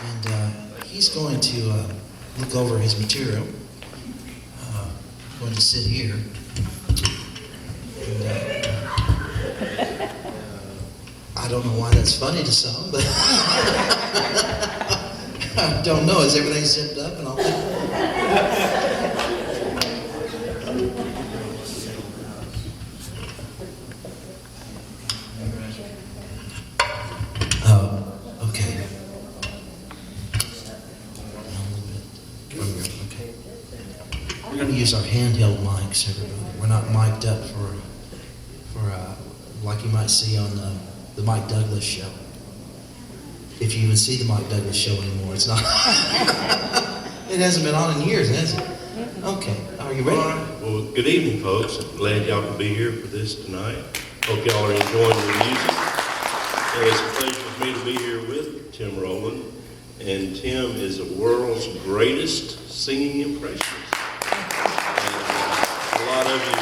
and he's going to look over his material. Going to sit here. And, I don't know why that's funny to some, but I don't know. Is everything zipped up and all that? Okay. Okay. We're going to use our handheld mics, everybody. We're not mic'd up for like you might see on the Mike Douglas show. If you even see the Mike Douglas show anymore, it's not. It hasn't been on in years, has it? Okay. Are you ready? All right. Well, good evening, folks. I'm glad y'all can be here for this tonight. Hope y'all are enjoying the music. And it's a pleasure for me to be here with Tim Rowland. And Tim is the world's greatest singing impressionist. And a lot of you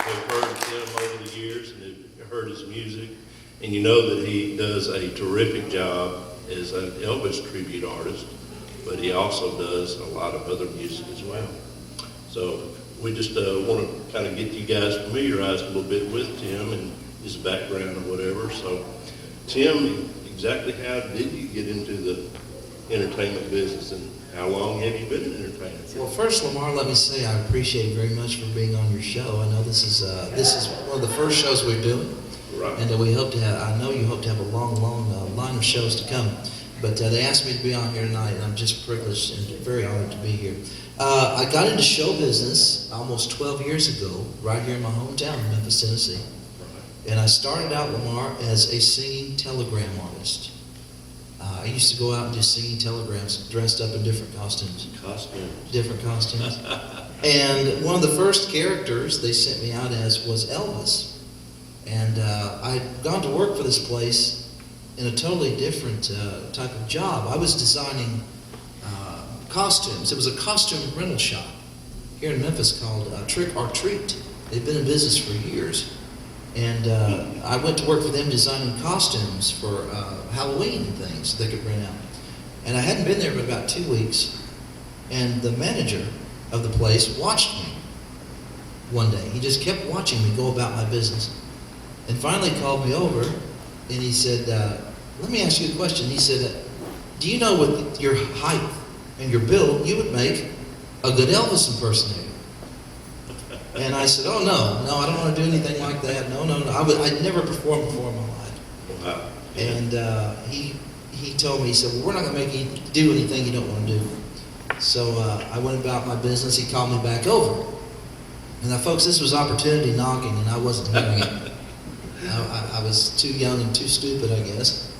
have heard Tim over the years and have heard his music. And you know that he does a terrific job as an Elvis tribute artist, but he also does a lot of other music as well. So we just want to kind of get you guys familiarized a little bit with Tim and his background or whatever. So Tim, exactly how did you get into the entertainment business and how long have you been in entertainment? Well, first, Lamar, let me say I appreciate you very much for being on your show. I know this is one of the first shows we're doing. Right. And we hope to have, I know you hope to have a long line of shows to come. But they asked me to be on here tonight, and I'm just privileged and very honored to be here. I got into show business almost 12 years ago, right here in my hometown, Memphis, Tennessee. Right. And I started out, Lamar, as a singing telegram artist. I used to go out and do singing telegrams, dressed up in different costumes. Different costumes. And one of the first characters they sent me out as was Elvis. And I'd gone to work for this place in a totally different type of job. I was designing costumes. It was a costume rental shop here in Memphis called Trick or Treat. They've been in business for years. And I went to work for them designing costumes for Halloween and things they could rent out. And I hadn't been there but about 2 weeks. And the manager of the place watched me one day. He just kept watching me go about my business. And finally called me over, and he said, let me ask you a question. He said, do you know with your height and your build, you would make a good Elvis impersonator? And I said, oh, no, I don't want to do anything like that. No. I'd never performed before in my life. Wow. And he told me, he said, well, we're not going to make you do anything you don't want to do. So I went about my business. He called me back over. And now, folks, this was opportunity knocking, and I wasn't hearing it. I was too young and too stupid, I guess,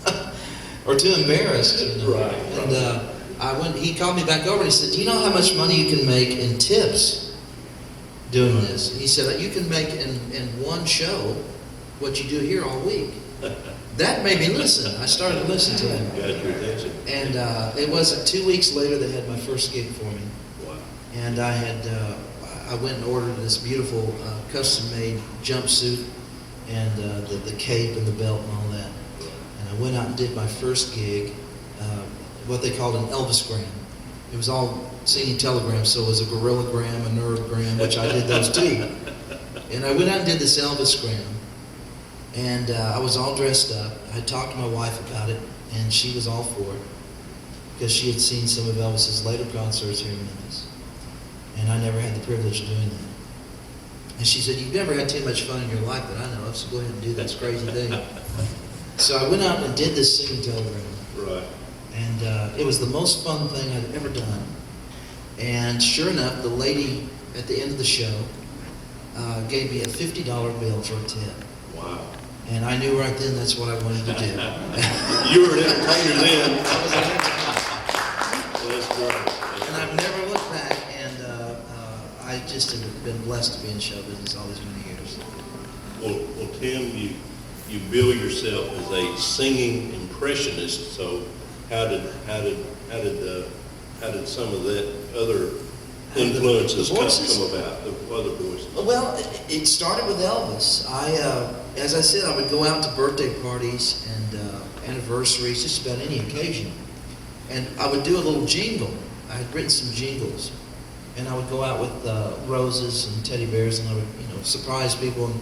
or too embarrassed. You know? Right. And he called me back over and he said, do you know how much money you can make in tips doing this? He said, you can make in one show what you do here all week. That made me listen. I started to listen to him. Got your attention. And it wasn't 2 weeks later they had my first gig for me. Wow. And I went and ordered this beautiful custom-made jumpsuit and the cape and the belt and all that. And I went out and did my first gig, what they called an Elvis-gram. It was all singing telegrams, so it was a gorilla-gram, a nerd-gram, which I did those too. And I went out and did this Elvis-gram, and I was all dressed up. I talked to my wife about it, and she was all for it, because she had seen some of Elvis's later concerts here in Memphis. And I never had the privilege of doing that. And she said, you've never had too much fun in your life that I know of, so go ahead and do this crazy thing. So I went out and did this singing telegram. Right. And it was the most fun thing I'd ever done. And sure enough, the lady at the end of the show gave me a $50 bill for a tip. Wow. And I knew right then that's what I wanted to do. You were an entertainer then. I was an entertainer. Well, that's great. And I've never looked back, and I just have been blessed to be in show business all these many years. Well, Tim, you bill yourself as a singing impressionist. So how did some of that other influences come about? The other voices. Well, it started with Elvis. As I said, I would go out to birthday parties and anniversaries, just about any occasion. And I would do a little jingle. I had written some jingles. And I would go out with roses and teddy bears, and I would, surprise people. And,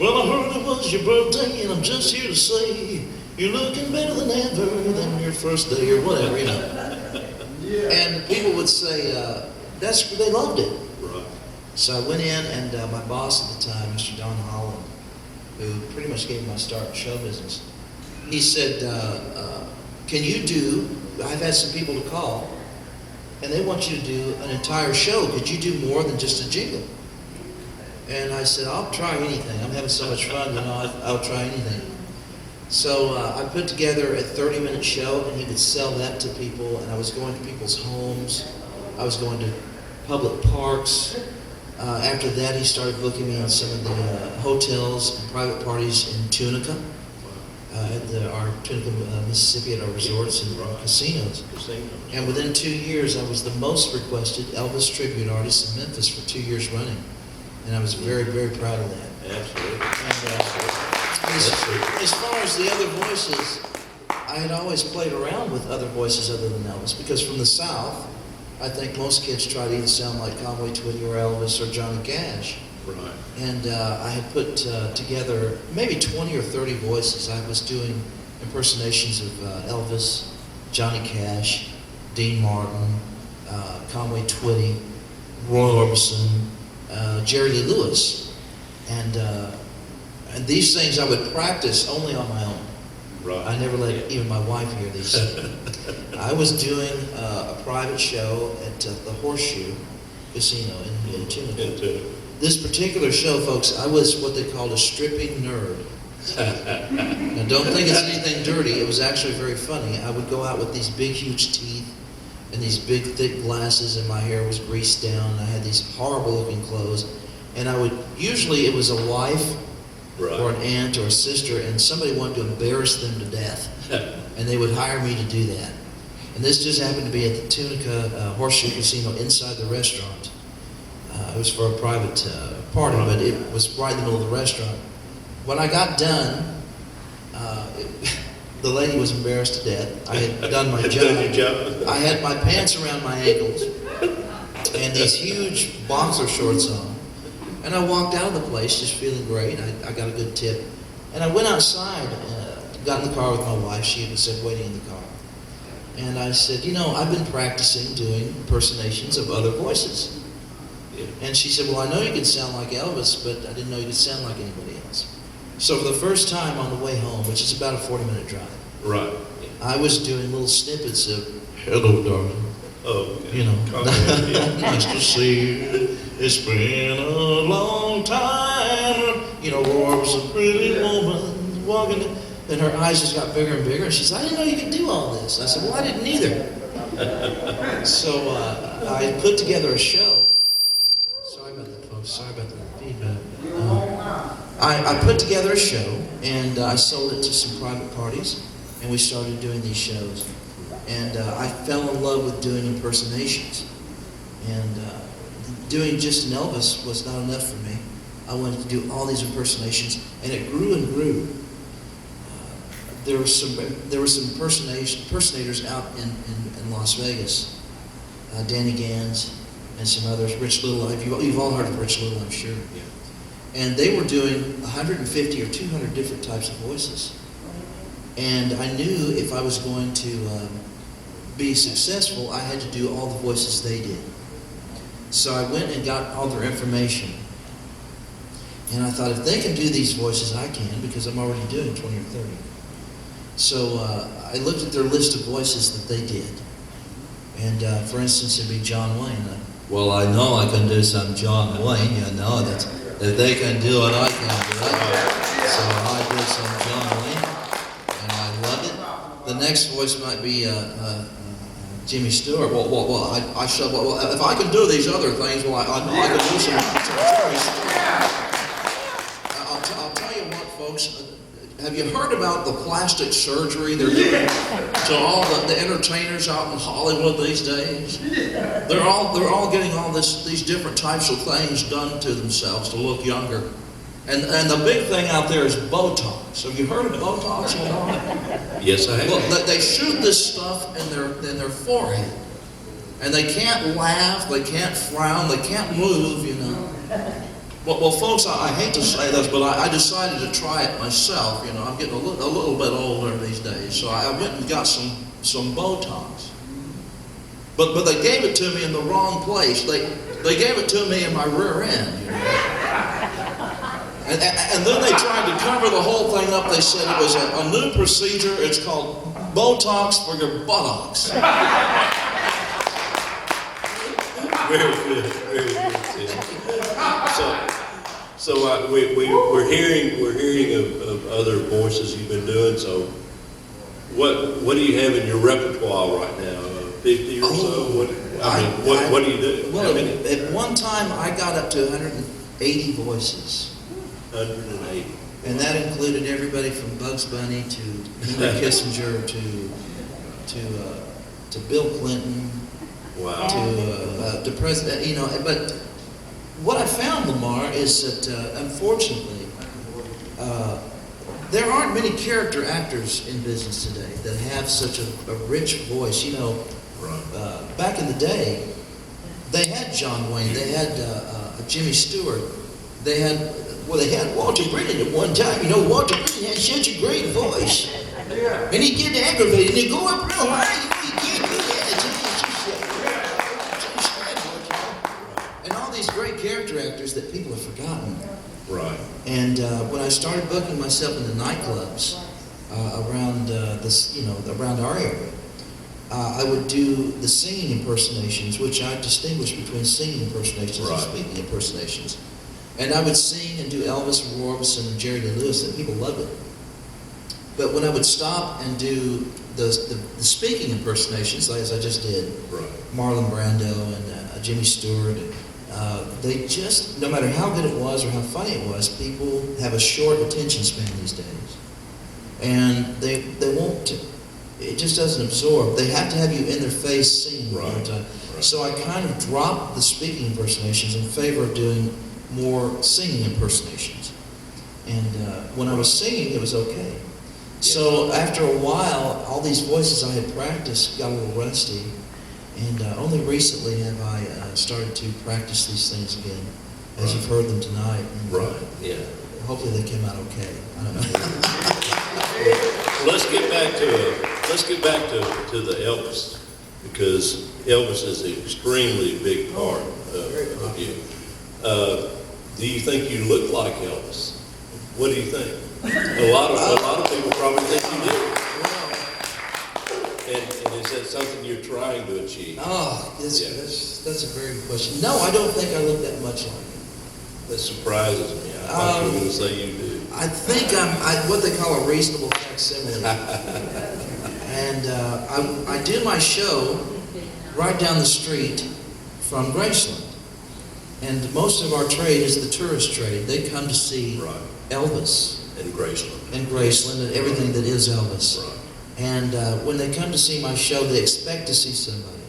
well, I heard it was your birthday, and I'm just here to say you're looking better than ever than your first day, or whatever, And people would say, they loved it. Right. So I went in, and my boss at the time, Mr. Don Holland, who pretty much gave me my start in show business, he said, can you do, I've had some people to call, and they want you to do an entire show. Could you do more than just a jingle? And I said, I'll try anything. I'm having so much fun, I'll try anything. So I put together a 30-minute show, and he would sell that to people, and I was going to people's homes. I was going to public parks. After that, he started booking me in some of the hotels and private parties in Tunica, at our Tunica, Mississippi, at our resorts and casinos. And within 2 years, I was the most requested Elvis tribute artist in Memphis for 2 years running. And I was very, very proud of that. Absolutely. And as far as the other voices, I had always played around with other voices other than Elvis, because from the South, I think most kids try to either sound like Conway Twitty or Elvis or Johnny Cash. Right. And I had put together maybe 20 or 30 voices. I was doing impersonations of Elvis, Johnny Cash, Dean Martin, Conway Twitty, Roy Orbison, Jerry Lee Lewis. And these things I would practice only on my own. Right. I never let even my wife hear these. I was doing a private show at the Horseshoe Casino in Tunica. This particular show, folks, I was what they called a stripping nerd. Now, don't think it's anything dirty. It was actually very funny. I would go out with these big, huge teeth and these big, thick glasses, and my hair was greased down, and I had these horrible-looking clothes. And usually it was a wife or an aunt or a sister, and somebody wanted to embarrass them to death. And they would hire me to do that. And this just happened to be at the Tunica Horseshoe Casino inside the restaurant. It was for a private party, but it was right in the middle of the restaurant. When I got done, the lady was embarrassed to death. I had done my job. I had my pants around my ankles and these huge boxer shorts on. And I walked out of the place just feeling great. I got a good tip. And I went outside, got in the car with my wife. She had said waiting in the car. And I said, I've been practicing doing impersonations of other voices. And she said, well, I know you can sound like Elvis, but I didn't know you could sound like anybody else. So for the first time on the way home, which is about a 40-minute drive, right, I was doing little snippets of, hello, darling. Oh, okay. Nice to see you. It's been a long time. Roar was a pretty woman walking, and her eyes just got bigger and bigger. And she said, I didn't know you could do all this. I said, well, I didn't either. So I put together a show. Sorry about that, folks. Sorry about the feedback. I put together a show, and I sold it to some private parties, and we started doing these shows. And I fell in love with doing impersonations. And doing just an Elvis was not enough for me. I wanted to do all these impersonations, and it grew and grew. There were some impersonators out in Las Vegas. Danny Gans and some others. Rich Little, you've all heard of Rich Little, I'm sure. Yeah. And they were doing 150 or 200 different types of voices. And I knew if I was going to be successful, I had to do all the voices they did. So I went and got all their information. And I thought, if they can do these voices, I can, because I'm already doing 20 or 30. So I looked at their list of voices that they did. And for instance, it'd be John Wayne. Well, I know I can do some John Wayne. That if they can do it, I can do it. So I did some John Wayne, and I loved it. The next voice might be Jimmy Stewart. Well, I said, well, if I can do these other things, well, I know I can do some Jimmy Stewart. I'll tell you what, folks. Have you heard about the plastic surgery they're doing to all the entertainers out in Hollywood these days? They're all getting all these different types of things done to themselves to look younger. And the big thing out there is Botox. Have you heard of Botox at all? Yes, I have. Well, they shoot this stuff in their forehead. And they can't laugh, they can't frown, they can't move, you know. Well, folks, I hate to say this, but I decided to try it myself. You know, I'm getting a little bit older these days, so I went and got some Botox. But they gave it to me in the wrong place. They gave it to me in my rear end. You know? And then they tried to cover the whole thing up. They said it was a new procedure. It's called Botox for your buttocks. Very good, very good. So we're hearing of other voices you've been doing. So what do you have in your repertoire right now? 50 or so? What do you do? Well, at one time I got up to 180 voices. 180. And that included everybody from Bugs Bunny to Henry Kissinger to Bill Clinton. Wow. To President, you know. But what I found, Lamar, is that unfortunately there aren't many character actors in business today that have such a rich voice. You know, back in the day, they had John Wayne, they had Jimmy Stewart, they had Walter Brennan at one time. You know, Walter Brennan had such a great voice, and he'd get aggravated and he'd go up real high. You can't do that. And all these great character actors that people have forgotten. Right. And when I started booking myself in the nightclubs around around our area, I would do the singing impersonations, which I distinguish between singing impersonations and speaking impersonations. And I would sing and do Elvis and Orbison and Jerry Lee Lewis, and people loved it. But when I would stop and do the speaking impersonations, like as I just did, Marlon Brando and Jimmy Stewart, they just, no matter how good it was or how funny it was, people have a short attention span these days. And they won't, it just doesn't absorb. They have to have you in their face singing all the time. So I kind of dropped the speaking impersonations in favor of doing more singing impersonations. And when I was singing, it was okay. So after a while, all these voices I had practiced got a little rusty. And only recently have I started to practice these things again, as you've heard them tonight. And, hopefully they came out okay. I don't know. Let's get back to the Elvis, because Elvis is an extremely big part of you. Do you think you look like Elvis? What do you think? A lot of people probably think you do. And is that something you're trying to achieve? Oh, that's a very good question. No, I don't think I look that much like him. That surprises me. I thought you were going to say you do. I think I'm what they call a reasonable facsimile. And I do my show right down the street from Graceland. And most of our trade is the tourist trade. They come to see Elvis. And Graceland. And Graceland and everything that is Elvis. And when they come to see my show, they expect to see somebody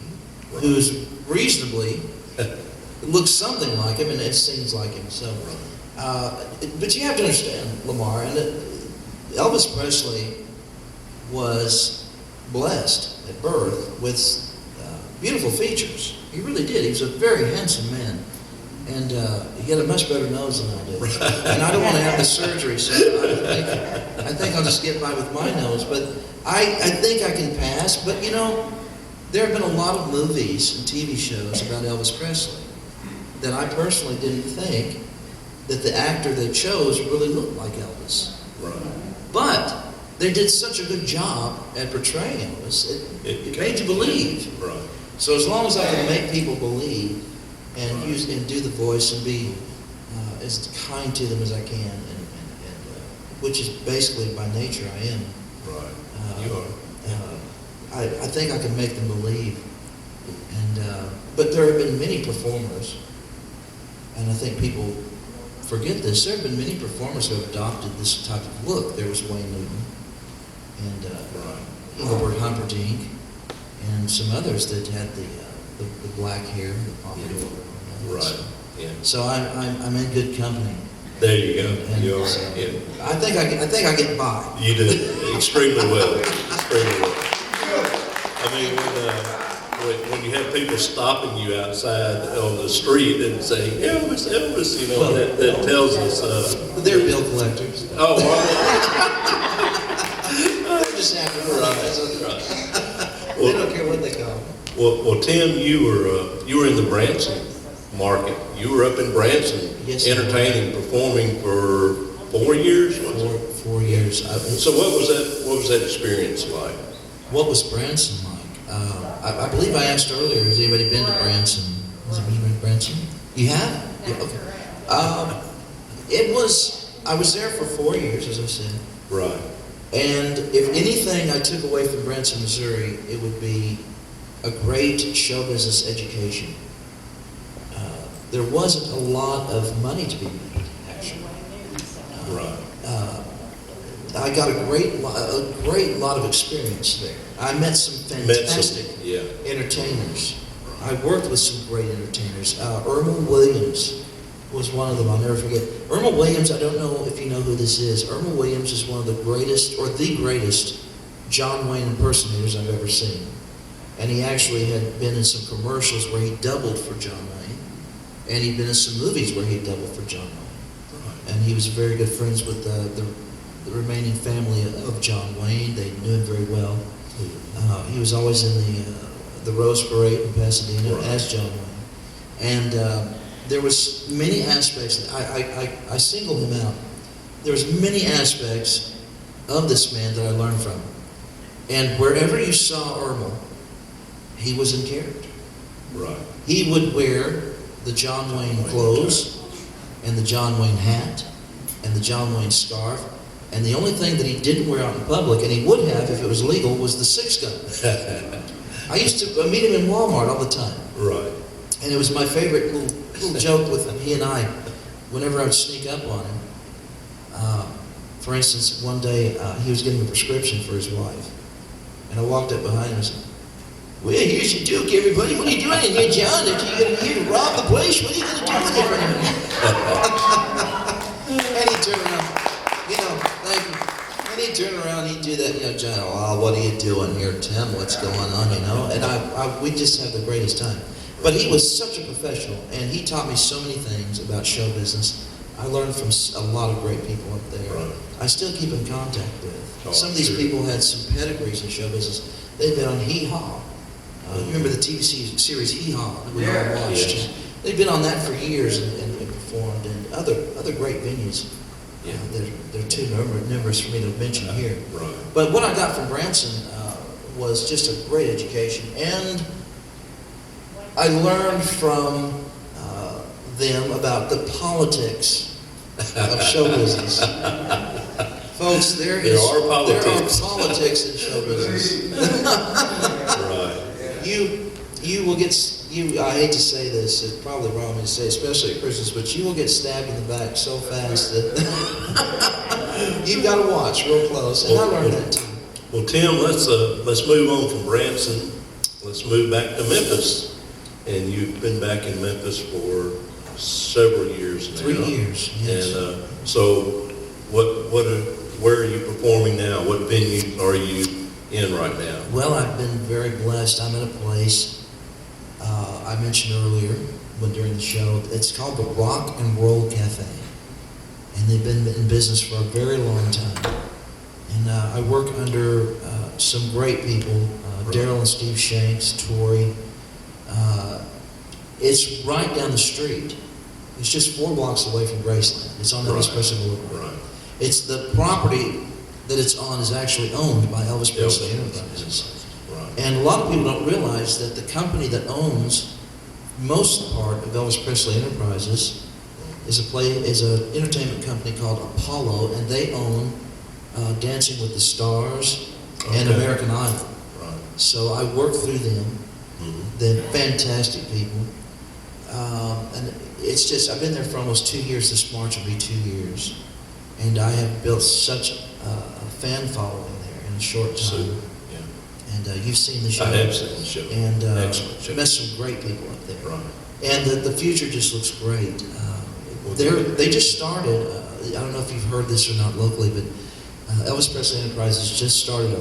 who's reasonably looks something like him and it sings like him. So, but you have to understand, Lamar, and Elvis Presley was blessed at birth with beautiful features. He really did. He was a very handsome man. And he had a much better nose than I do. And I don't want to have the surgery, so I think I'll just get by with my nose. But I think I can pass. But, you know, there have been a lot of movies and TV shows about Elvis Presley that I personally didn't think that the actor they chose really looked like Elvis. But they did such a good job at portraying Elvis, it made you believe. So as long as I can make people believe, and use and do the voice and be as kind to them as I can, and which is basically by nature I am. You are. I think I can make them believe, and but there have been many performers, and I think people forget this. There have been many performers who have adopted this type of look. There was Wayne Newton, and Engelbert Humperdinck, and some others that had the black hair, the pompadour. So I'm in good company, There you go. And You are. so, Yeah. I think I get by. You do extremely well. Extremely well. I mean, when you have people stopping you outside on the street and saying, Elvis, Elvis, you know, Well, that tells us. They're bill collectors. Oh, They're just after the right. They don't care what they call them. Well, Tim, you were in the Branson market. You were up in Branson, Yes, entertaining, performing for 4 years. Was it? 4 years. So what was that? What was that experience like? What was Branson like? I believe I asked earlier, has anybody been to Branson? Has anybody been to Branson? You have? Yeah, okay. I was there for 4 years, as I said. Right. And if anything I took away from Branson, Missouri, it would be a great show business education. There wasn't a lot of money to be made, actually. Right. I got a great lot of experience there. I met some fantastic entertainers. I worked with some great entertainers. Irma Williams was one of them. I'll never forget. Irma Williams, I don't know if you know who this is. Irma Williams is one of the greatest, or the greatest, John Wayne impersonators I've ever seen. And he actually had been in some commercials where he doubled for John Wayne. And he'd been in some movies where he doubled for John Wayne. And he was very good friends with the remaining family of John Wayne. They knew him very well. He was always in the Rose Parade in Pasadena as John Wayne. And there was many aspects, I single him out. There was many aspects of this man that I learned from. And wherever you saw Irma, he was in character. Right. He would wear the John Wayne clothes, and the John Wayne hat, and the John Wayne scarf, and the only thing that he didn't wear out in public, and he would have if it was legal, was the 6-gun. I used to meet him in Walmart all the time. Right. And it was my favorite little joke with him, he and I, whenever I would sneak up on him. For instance, one day he was getting a prescription for his wife, and I walked up behind him and said, "Well, here's your joke, everybody. What are you doing in here, John? Are you here to rob the place? What are you going to do with it?" And he'd turn around, thank you. And he'd turn around, he'd do that, John, "Oh, what are you doing here, Tim? What's going on, And we'd just have the greatest time. But he was such a professional, and he taught me so many things about show business. I learned from a lot of great people up there. Right. I still keep in contact with. Oh, Some of these sure. people had some pedigrees in show business. They've been on Hee Haw. You remember the TV series Hee Haw that we all watched? Yes. They've been on that for years and performed in other great venues. Yeah. They're too numerous for me to mention here. Right. But what I got from Branson was just a great education, and I learned from them about the politics of show business. Folks, there are politics in show business. Right. You will get, I hate to say this, it's probably wrong of me to say, especially at Christmas, but you will get stabbed in the back so fast that you've got to watch real close. And I learned that too. Well, Tim, let's move on from Branson. Let's move back to Memphis. And you've been back in Memphis for several years now. 3 years, yes. And so, where are you performing now? What venue are you in right now? Well, I've been very blessed. I'm in a place I mentioned earlier during the show. It's called the Rock and Roll Cafe. And they've been in business for a very long time. And I work under some great people, Daryl and Steve Shanks, Tori. It's right down the street. It's just 4 blocks away from Graceland. It's on Elvis Presley Boulevard. Right. It's the property that it's on is actually owned by Elvis Presley Enterprises. Right. And a lot of people don't realize that the company that owns most part of Elvis Presley Enterprises is an entertainment company called Apollo, and they own Dancing with the Stars and American Idol. Right. So I work through them. Mm-hmm. They're fantastic people. And it's just, I've been there for almost 2 years. This March will be 2 years. And I have built such a fan following there in a short time. Yeah. And you've seen the show. I have seen the show. And excellent show. met some great people up there. Right. And the future just looks great. They just started I don't know if you've heard this or not locally, but Elvis Presley Enterprises just started a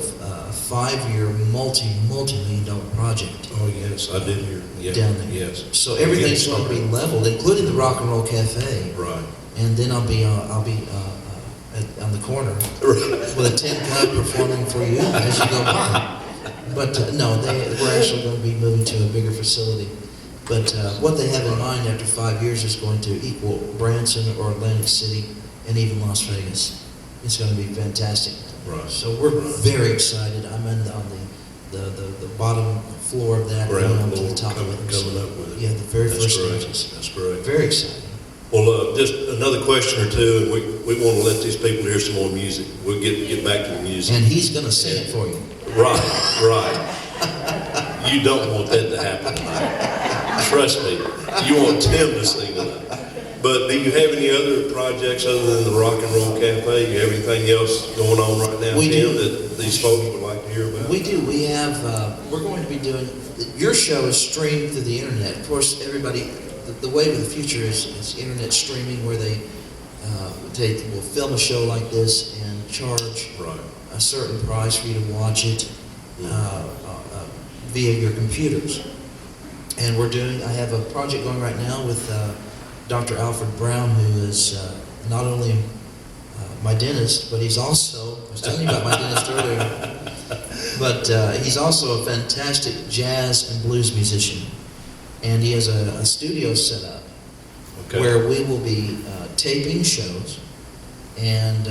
5-year, multi-million dollar project. Oh, yes, I did hear. Yeah, down there. yes. So everything's going to be leveled, including the Rock and Roll Cafe. Right. And then I'll be on the corner with a tin cup performing for you as you go by. But no, we're actually going to be moving to a bigger facility. But what they have in mind after 5 years is going to equal Branson or Atlantic City and even Las Vegas. It's going to be fantastic. Right. So we're very excited. I'm on the bottom floor of that, Ground going up to floor, the top of it. coming up with it. Yeah, the very That's first great. stages. That's great. Very exciting. Well, just another question or two, and we want to let these people hear some more music. We'll get back to the music. And he's going to sing it for you. Right, right. You don't want that to happen tonight. Trust me, you want Tim to sing tonight. But do you have any other projects other than the Rock and Roll Cafe? You have anything else going on right now, We Tim, do. that these folks would like to hear about? We do. We have, we're going to be doing, your show is streamed through the internet. Of course, everybody, the wave of the future is internet streaming, where they will film a show like this and charge Right. a certain price for you to watch it via your computers. And I have a project going right now with Dr. Alfred Brown, who is not only my dentist, but he's also, I was telling you about my dentist earlier, but he's also a fantastic jazz and blues musician. And he has a studio set up where we will be taping shows and